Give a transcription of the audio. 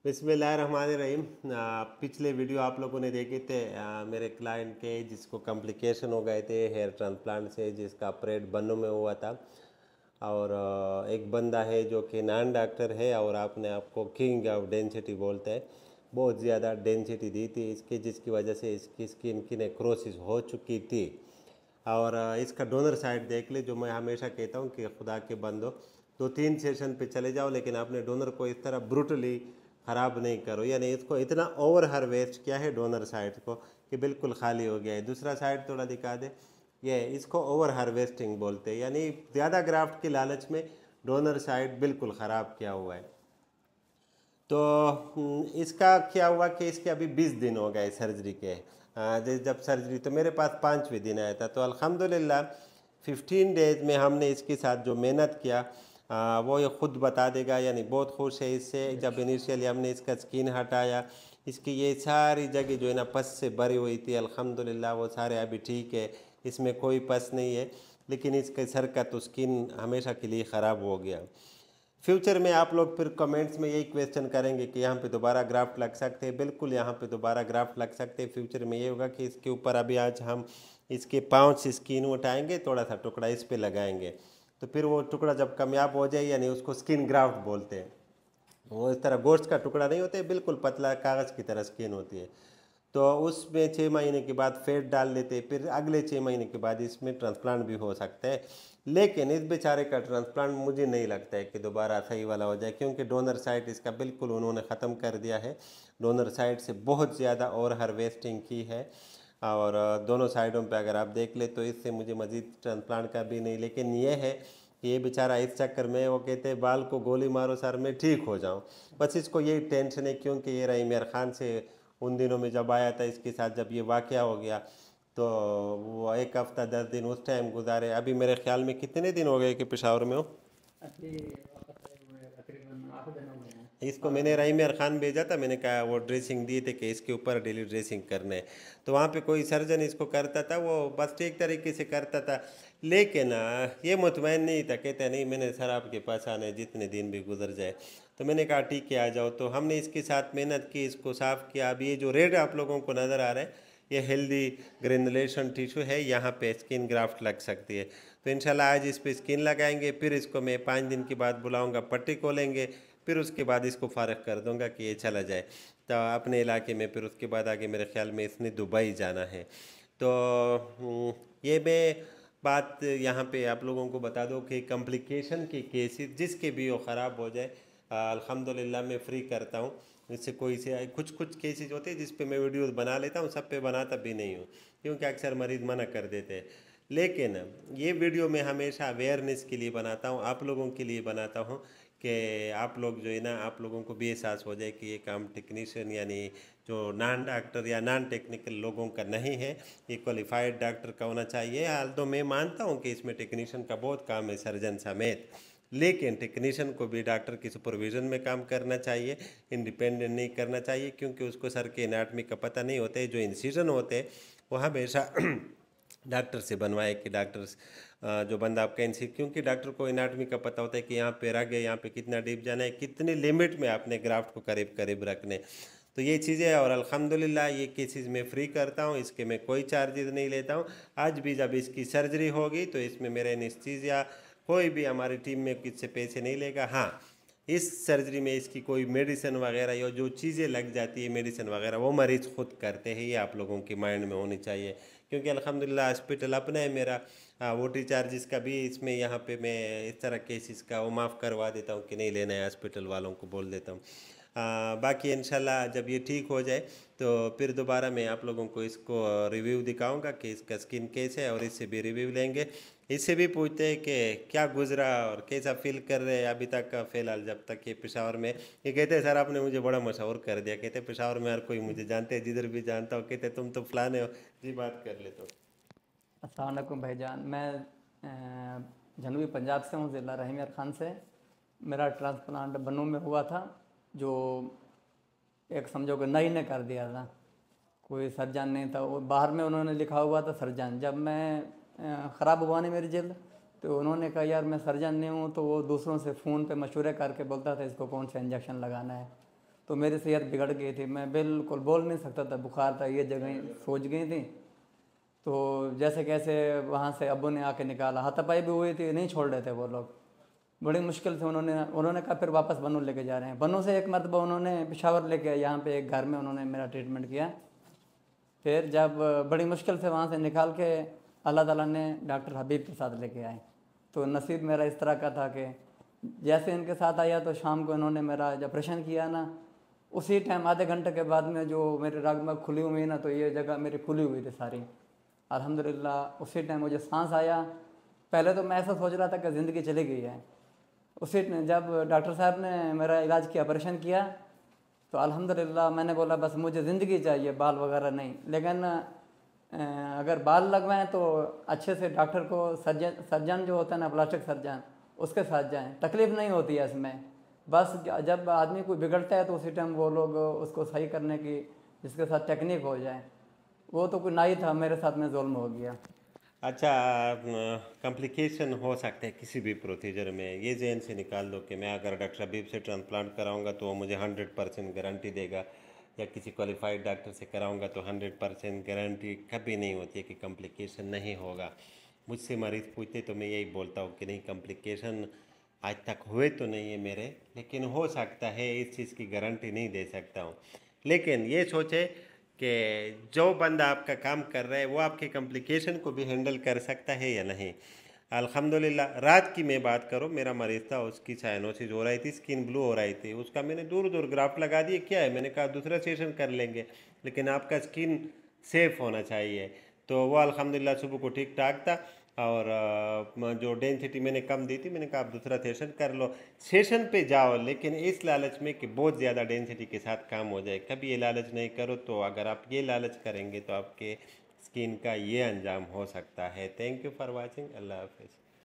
बिस्मिल्लाहिर्रहमानिर्रहीम। पिछले वीडियो आप लोगों ने देखे थे, मेरे क्लाइंट के जिसको कॉम्प्लिकेशन हो गए थे हेयर ट्रांसप्लांट से, जिसका ऑपरेट बन्नों में हुआ था। और एक बंदा है जो कि नॉन डॉक्टर है और आपने आपको किंग ऑफ डेंसिटी बोलते हैं। बहुत ज़्यादा डेंसिटी दी थी इसकी, जिसकी वजह से इसकी स्किन की नेक्रोसिस हो चुकी थी। और इसका डोनर साइड देख ले, जो मैं हमेशा कहता हूँ कि खुदा के बंदो 2-3 सेशन पे चले जाओ, लेकिन अपने डोनर को इस तरह ब्रूटली ख़राब नहीं करो। यानी इसको इतना ओवर हार्वेस्ट किया है डोनर साइड को कि बिल्कुल खाली हो गया है। दूसरा साइड थोड़ा दिखा दे, ये इसको ओवर हार्वेस्टिंग बोलते हैं, यानी ज़्यादा ग्राफ्ट की लालच में डोनर साइड बिल्कुल ख़राब किया हुआ है। तो इसका क्या हुआ कि इसके अभी 20 दिन हो गए सर्जरी के। जब सर्जरी तो मेरे पास 5वें दिन आया था, तो अल्हम्दुलिल्लाह 15 डेज में हमने इसके साथ जो मेहनत किया, वो ये खुद बता देगा। यानी बहुत खुश है इससे। जब इनिशियली हमने इसका स्किन हटाया, इसकी ये सारी जगह जो है ना पस से भरी हुई थी, अल्हम्दुलिल्लाह वो सारे अभी ठीक है, इसमें कोई पस नहीं है। लेकिन इसके सर का तो स्किन हमेशा के लिए ख़राब हो गया। फ्यूचर में आप लोग फिर कमेंट्स में यही क्वेश्चन करेंगे कि यहाँ पे दोबारा ग्राफ्ट लग सकते हैं। बिल्कुल यहाँ पे दोबारा ग्राफ्ट लग सकते हैं। फ्यूचर में ये होगा कि इसके ऊपर अभी आज हम इसके 5 स्किन उठाएंगे, थोड़ा सा टुकड़ा इस पे लगाएंगे, तो फिर वो टुकड़ा जब कामयाब हो जाए, यानी उसको स्किन ग्राफ्ट बोलते हैं। वो इस तरह गोश्त का टुकड़ा नहीं होते, बिल्कुल पतला कागज़ की तरह स्किन होती है। तो उसमें 6 महीने के बाद फेट डाल लेते, फिर अगले 6 महीने के बाद इसमें ट्रांसप्लांट भी हो सकता है। लेकिन इस बेचारे का ट्रांसप्लांट मुझे नहीं लगता है कि दोबारा सही वाला हो जाए, क्योंकि डोनर साइट इसका बिल्कुल उन्होंने ख़त्म कर दिया है। डोनर साइट से बहुत ज़्यादा और हार्वेस्टिंग की है। और दोनों साइडों पे अगर आप देख ले तो इससे मुझे मज़ीद ट्रांसप्लांट का भी नहीं। लेकिन ये है कि ये बेचारा इस चक्कर में, वो कहते हैं बाल को गोली मारो सर में ठीक हो जाऊं, बस इसको यही टेंशन है। क्योंकि ये रहीम खान से उन दिनों में जब आया था इसके साथ, जब ये वाक़या हो गया, तो वो 1 हफ्ता 10 दिन उस टाइम गुजारे। अभी मेरे ख्याल में कितने दिन हो गए कि पेशावर में हो। अभी तकरीबन 8 दिन हो गए हैं। इसको 8 मैंने दिन। रहीम खान भेजा था, मैंने कहा वो ड्रेसिंग दिए थे कि इसके ऊपर डेली ड्रेसिंग करने है। तो वहाँ पे कोई सर्जन इसको करता था, वो बस ठीक तरीके से करता था। लेकिन ये मुतमैन नहीं था, कहते नहीं मैंने सर आपके पास आना है जितने दिन भी गुजर जाए। तो मैंने कहा ठीक है आ जाओ। तो हमने इसके साथ मेहनत की, इसको साफ़ किया। अब ये जो रेड आप लोगों को नज़र आ रहा है, ये हेल्दी ग्रेनुलेशन टिश्यू है, यहाँ पे स्किन ग्राफ्ट लग सकती है। तो इंशाल्लाह आज इस पे स्किन लगाएंगे, फिर इसको मैं 5 दिन के बाद बुलाऊंगा, पट्टी खोलेंगे, फिर उसके बाद इसको फ़ारग कर दूंगा कि ये चला जाए तो अपने इलाके में। फिर उसके बाद आगे मेरे ख्याल में इसने दुबई जाना है। तो ये मैं बात यहाँ पे आप लोगों को बता दूँ कि कॉम्प्लिकेशन के केसेस जिसके भी वो ख़राब हो जाए, अल्हम्दुलिल्लाह मैं फ्री करता हूँ। इससे कोई से कुछ कुछ केसेस होते हैं जिस पे मैं वीडियोस बना लेता हूँ, सब पे बनाता भी नहीं हूँ, क्योंकि अक्सर मरीज़ मना कर देते हैं। लेकिन ये वीडियो मैं हमेशा अवेयरनेस के लिए बनाता हूँ, आप लोगों के लिए बनाता हूँ कि आप लोग जो है ना, आप लोगों को भी एहसास हो जाए कि ये काम टेक्नीशियन यानी जो नॉन डॉक्टर या नॉन टेक्निकल लोगों का नहीं है, ये क्वालिफाइड डॉक्टर का होना चाहिए। हाल तो मैं मानता हूँ कि इसमें टेक्नीशियन का बहुत काम है, सर्जन समेत। लेकिन टेक्नीशियन को भी डॉक्टर की सुपरविज़न में काम करना चाहिए, इंडिपेंडेंट नहीं करना चाहिए, क्योंकि उसको सर के एनाटमी का पता नहीं होता है। जो इंसिजन होते हैं वो हमेशा डॉक्टर से बनवाए कि डॉक्टर जो बंदा आपका इंसी, क्योंकि डॉक्टर को एनाटमी का पता होता है कि यहाँ पे रग है, यहाँ पे कितना डीप जाना है, कितनी लिमिट में आपने ग्राफ्ट को करीब करीब रखने। तो ये चीज़ें हैं। और अल्हम्दुलिल्लाह ये केसेस मैं फ्री करता हूँ, इसके मैं कोई चार्जेस नहीं लेता हूँ। आज भी जब इसकी सर्जरी होगी तो इसमें मेरे एनेस्थीसिया कोई भी हमारी टीम में किससे पैसे नहीं लेगा। हाँ, इस सर्जरी में इसकी कोई मेडिसिन वगैरह या जो चीज़ें लग जाती है मेडिसिन वगैरह, वो मरीज़ खुद करते हैं। ये आप लोगों के माइंड में होनी चाहिए, क्योंकि अल्हम्दुलिल्लाह हॉस्पिटल अपना है मेरा। ओटी चार्जेस का भी इसमें यहाँ पे मैं इस तरह केसेस का वो माफ़ करवा देता हूँ कि नहीं लेना है, हॉस्पिटल वालों को बोल देता हूँ। बाकी इंशाल्लाह जब ये ठीक हो जाए तो फिर दोबारा मैं आप लोगों को इसको रिव्यू दिखाऊंगा कि इसका स्किन कैसे है, और इससे भी रिव्यू लेंगे। इससे भी पूछते हैं कि क्या गुजरा और कैसा फील कर रहे हैं अभी तक का फ़िलहाल, जब तक ये पेशावर में। ये कहते हैं सर आपने मुझे बड़ा मशहूर कर दिया, कहते पेशावर में हर कोई मुझे जानते हैं, जिधर भी जानता हो कहते तुम तो फलाने हो जी, बात कर ले तो। अस्सलाम वालेकुम भाईजान। मैं जनूबी पंजाब से हूँ, ज़िला रहीम खान से। मेरा ट्रांसप्लांट बन्नू में हुआ था, जो एक समझो कि नई ने कर दिया था। कोई सर्जन नहीं था, वो बाहर में उन्होंने लिखा हुआ था सर्जन। जब मैं ख़राब हुआ नहीं मेरी जल्द, तो उन्होंने कहा यार मैं सर्जन नहीं हूँ, तो वो दूसरों से फ़ोन पे मशवरे करके बोलता था इसको कौन सा इंजेक्शन लगाना है। तो मेरी सेहत बिगड़ गई थी, मैं बिल्कुल बोल नहीं सकता था, बुखार था, ये जगह सोच गई थी। तो जैसे कैसे वहाँ से अब्बू ने आके निकाला, हाथापाई भी हुई थी, नहीं छोड़ रहे थे वो लोग, बड़ी मुश्किल से उन्होंने कहा फिर वापस बनू लेके जा रहे हैं। बनू से एक मरतबा उन्होंने पेशावर लेके आए, यहाँ पे एक घर में उन्होंने मेरा ट्रीटमेंट किया। फिर जब बड़ी मुश्किल से वहाँ से निकाल के अल्लाह ताला ने डॉक्टर हबीब के साथ लेके आए। तो नसीब मेरा इस तरह का था कि जैसे इनके साथ आया तो शाम को इन्होंने मेरा जब ऑपरेशन किया ना, उसी टाइम आधे घंटे के बाद में जो मेरे रग में खुली हुई ना, तो ये जगह मेरी खुली हुई थी सारी, अल्हम्दुलिल्लाह। उसी टाइम मुझे सांस आया, पहले तो मैं ऐसा सोच रहा था कि ज़िंदगी चली गई है। उसी जब डॉक्टर साहब ने मेरा इलाज किया, ऑपरेशन किया, तो अल्हम्दुलिल्लाह मैंने बोला बस मुझे ज़िंदगी चाहिए, बाल वगैरह नहीं। लेकिन अगर बाल लगवाएं तो अच्छे से डॉक्टर को, सर्जन जो होता है ना, प्लास्टिक सर्जन, उसके साथ जाएं, तकलीफ़ नहीं होती है इसमें। बस जब आदमी कोई बिगड़ता है तो उसी टाइम वो लोग उसको सही करने की जिसके साथ टेक्निक हो जाए, वो तो कोई ना ही था, मेरे साथ में जुल्म हो गया। अच्छा, कॉम्प्लिकेशन हो सकते हैं किसी भी प्रोसीजर में, ये जहन से निकाल दो कि मैं अगर डॉक्टर हबीब से ट्रांसप्लांट कराऊंगा तो वो मुझे 100% गारंटी देगा, या किसी क्वालिफाइड डॉक्टर से कराऊंगा तो 100% गारंटी कभी नहीं होती है कि कॉम्प्लिकेशन नहीं होगा। मुझसे मरीज़ पूछते तो मैं यही बोलता हूँ कि नहीं, कॉम्प्लिकेशन आज तक हुए तो नहीं है मेरे, लेकिन हो सकता है, इस चीज़ की गारंटी नहीं दे सकता हूँ। लेकिन ये सोचे कि जो बंदा आपका काम कर रहा है वो आपके कॉम्प्लिकेशन को भी हैंडल कर सकता है या नहीं। अल्हम्दुलिल्लाह, रात की मैं बात करूँ, मेरा मरीज़ था, उसकी साइनोसिस हो रही थी, स्किन ब्लू हो रही थी, उसका मैंने दूर दूर ग्राफ्ट लगा दिए, क्या है, मैंने कहा दूसरा सेशन कर लेंगे, लेकिन आपका स्किन सेफ होना चाहिए। तो वो अल्हम्दुलिल्लाह सुबह को ठीक ठाक था, और जो डेंसिटी मैंने कम दी थी, मैंने कहा आप दूसरा सेशन कर लो। सेशन पे जाओ, लेकिन इस लालच में कि बहुत ज़्यादा डेंसिटी के साथ काम हो जाए, कभी ये लालच नहीं करो। तो अगर आप ये लालच करेंगे तो आपके स्किन का ये अंजाम हो सकता है। Thank you for watching. अल्लाह हाफिज़।